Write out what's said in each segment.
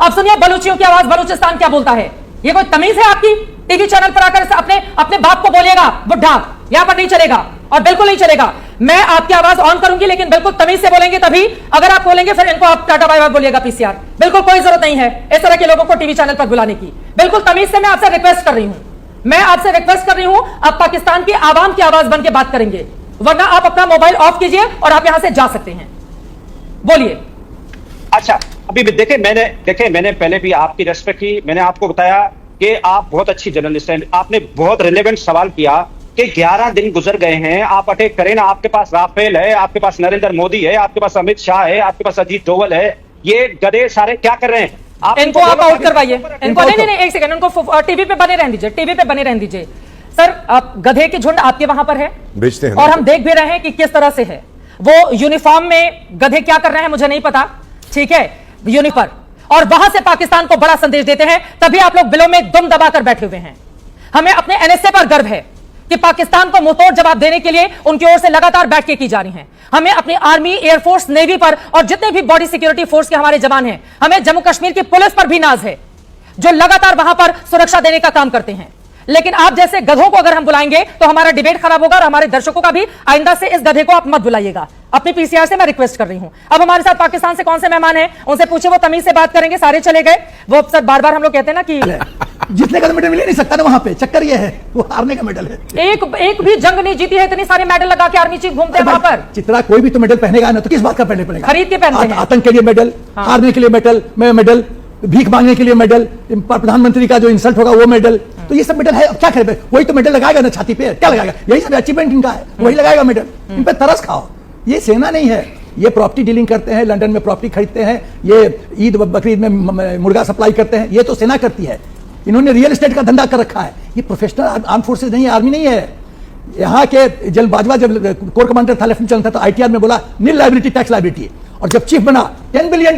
अब सुनिए बलूचियों की आवाज, बलूचिस्तान क्या बोलता है। ये कोई तमीज है आपकी? टीवी चैनल पर आकर अपने बाप को बोलिएगा बुढ़ा, यहां पर नहीं चलेगा और बिल्कुल नहीं चलेगा। मैं आपकी आवाज ऑन करूंगी लेकिन बिल्कुल तमीज से बोलेंगे तभी। अगर आप बोलेंगे फिर इनको आप टाटा बाय बाय बोलिएगा पीसीआर। बिल्कुल कोई जरूरत नहीं है इस तरह के लोगों को टीवी चैनल पर बुलाने की। बिल्कुल तमीज से मैं आपसे रिक्वेस्ट कर रही हूं, मैं आपसे रिक्वेस्ट कर रही हूं, आप पाकिस्तान की आवाम की आवाज बन के बात करेंगे, वरना आप अपना मोबाइल ऑफ कीजिए और आप यहां से जा सकते हैं। बोलिए। अच्छा, अभी देखे मैंने पहले भी आपकी रेस्पेक्ट की। मैंने आपको बताया कि आप बहुत अच्छी जर्नलिस्ट हैं। आपने बहुत रिलेवेंट सवाल किया कि 11 दिन गुजर गए हैं, आप अटैक करें ना। आपके पास राफेल है, आपके पास नरेंद्र मोदी है, आपके पास अमित शाह है, आपके पास अजीत डोवल है। ये गधे सारे क्या कर रहे हैं? इनको आप आउट करवाइए। इनको नहीं, एक सेकंड, उनको टीवी पे बने रहने दीजिए, टीवी पे बने रहने दीजिए। सर, आप गधे की झुंड आपके वहां पर है बेचते हैं और हम देख भी रहे हैं कि किस तरह से है। वो यूनिफॉर्म में गधे क्या कर रहे हैं मुझे नहीं पता, ठीक है, यूनिफॉर्म, और वहां से पाकिस्तान को बड़ा संदेश देते हैं। तभी आप लोग बिलों में दुम दबाकर बैठे हुए हैं। हमें अपने एनएसए पर गर्व है कि पाकिस्तान को मुंहतोड़ जवाब देने के लिए उनकी ओर से लगातार बैठकें की जा रही हैं। हमें अपनी आर्मी, एयरफोर्स, नेवी पर और जितने भी बॉडी सिक्योरिटी फोर्स के हमारे जवान हैं, हमें जम्मू कश्मीर की पुलिस पर भी नाज है जो लगातार वहां पर सुरक्षा देने का काम करते हैं। लेकिन आप जैसे गधों को अगर हम बुलाएंगे तो हमारा डिबेट खराब होगा और हमारे दर्शकों का भी। आइंदा से इस गधे को आप मत बुलाइएगा। अपनी पीसीआर से मैं रिक्वेस्ट कर रही हूं। अब हमारे साथ पाकिस्तान से कौन से मेहमान हैं, उनसे पूछे, वो तमीज से बात करेंगे। सारे चले गए। वो सर बार बार हम लोग कहते हैं ना कि जीतने का मेडल मिल ही नहीं सकता ना वहां पे। चक्कर ये है वो हारने का मेडल है। एक भी जंग नहीं जीती है, इतनी सारे मेडल लगा के आर्मी चीफ घूमते हैं वहां पर। चित्रा, कोई भी तो मेडल पहनेगा ना, तो किस बात का पहनने पड़ेगा? खरीद के पहनते हैं। आतंक के लिए मेडल, हारने के लिए मेडल, भीख मांगने के लिए मेडल, प्रधानमंत्री का जो इंसल्ट होगा वो मेडल। तो ये सब मेडल है। अब क्या करे, वही तो मेडल लगाएगा ना छाती पे। क्या लगाएगा? यही सब अचीवमेंट इनका है, वही लगाएगा मेडल। इन पे तरस खाओ। ये सेना नहीं है, ये प्रॉपर्टी डीलिंग करते हैं, लंदन में प्रॉपर्टी खरीदते हैं, ये ईद बकरीद में मुर्गा सप्लाई करते हैं। ये तो सेना करती है। इन्होंने रियल एस्टेट का धंधा कर रखा है। ये प्रोफेशनल आर्म फोर्सेज नहीं है, आर्मी नहीं है। यहाँ के जनरल बाजवा जब कोर कमांडर था, लेफ्टिनेंट जनरल था, तो आईटीआर में बोला नील लायबिलिटी, टैक्स लायबिलिटी। और जब चीफ बना $10 बिलियन,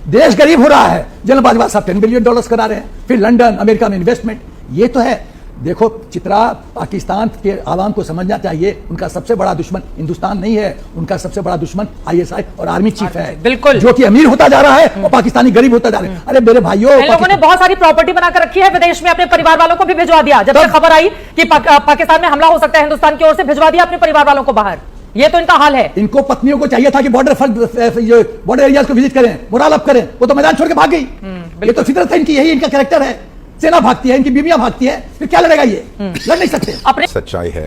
देश गरीब हो रहा है, जनरल बाजवा साहब $10 बिलियन करा रहे हैं। फिर लंदन, अमेरिका में इन्वेस्टमेंट। ये तो है। देखो चित्रा, पाकिस्तान के आवाम को समझना चाहिए, उनका सबसे बड़ा दुश्मन हिंदुस्तान नहीं है, उनका सबसे बड़ा दुश्मन आईएसआई और आर्मी चीफ है। बिल्कुल, जो कि अमीर होता जा रहा है और पाकिस्तानी गरीब होता जा रहा है। अरे मेरे भाइयों, इन लोगों ने बहुत सारी प्रॉपर्टी बनाकर रखी है विदेश में, अपने परिवार वालों को भी भिजवा दिया। जब तक खबर आई कि पाकिस्तान में हमला हो सकता है हिंदुस्तान की ओर से, भिजवा दिया अपने परिवार वालों को बाहर। ये तो इनका हाल है। इनको पत्नियों को चाहिए था कि बॉर्डर एरियाज को विजिट करें, मोरल अप करें, वो तो मैदान छोड़ के भाग गई। ये तो फितरत है इनकी, यही इनका कैरेक्टर है। सेना भागती है, इनकी बीवियां भागती है, फिर क्या लड़ेगा ये? लड़ नहीं सकते। अपने सच्चाई है।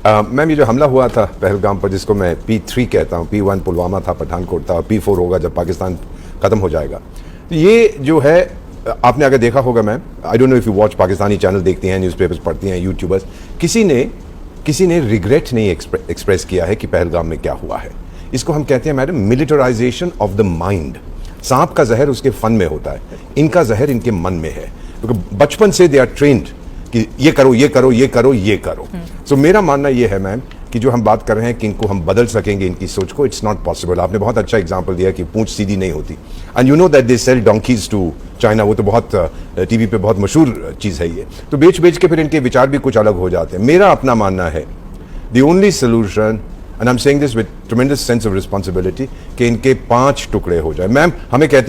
मैम, ये जो हमला हुआ था पहलगाम पर, जिसको मैं P3 कहता हूँ, P1 पुलवामा था, पठानकोट था, P4 होगा जब पाकिस्तान खत्म हो जाएगा। तो ये जो है, आपने अगर देखा होगा ma'am, I don't know if you watch, Pakistani channel देखती हैं, न्यूज़पेपर्स पढ़ती हैं, यूट्यूबर्स, किसी ने रिग्रेट नहीं एक्सप्रेस किया है कि पहलगाम में क्या हुआ है। इसको हम कहते हैं madam militarisation of the mind. सांप का जहर उसके फन में होता है, इनका जहर इनके मन में है। क्योंकि बचपन से दे आर ट्रेन्ड कि ये करो, ये करो, ये करो, ये करो। सो मेरा मानना ये है मैम कि जो हम बात कर रहे हैं कि इनको हम बदल सकेंगे, इनकी सोच को, इट्स नॉट पॉसिबल। आपने बहुत अच्छा एग्जांपल दिया कि पूंछ सीधी नहीं होती। And you know that they sell donkeys to China. वो तो बहुत टीवी पे बहुत मशहूर चीज़ है ये। तो बेच के फिर इनके विचार भी कुछ अलग हो जाते हैं। मेरा अपना मानना है the only solution, and I am saying this with ट्रेमेंडस sense of responsibility, कि इनके 5 टुकड़े हो जाए। मैम, हमें कहते हैं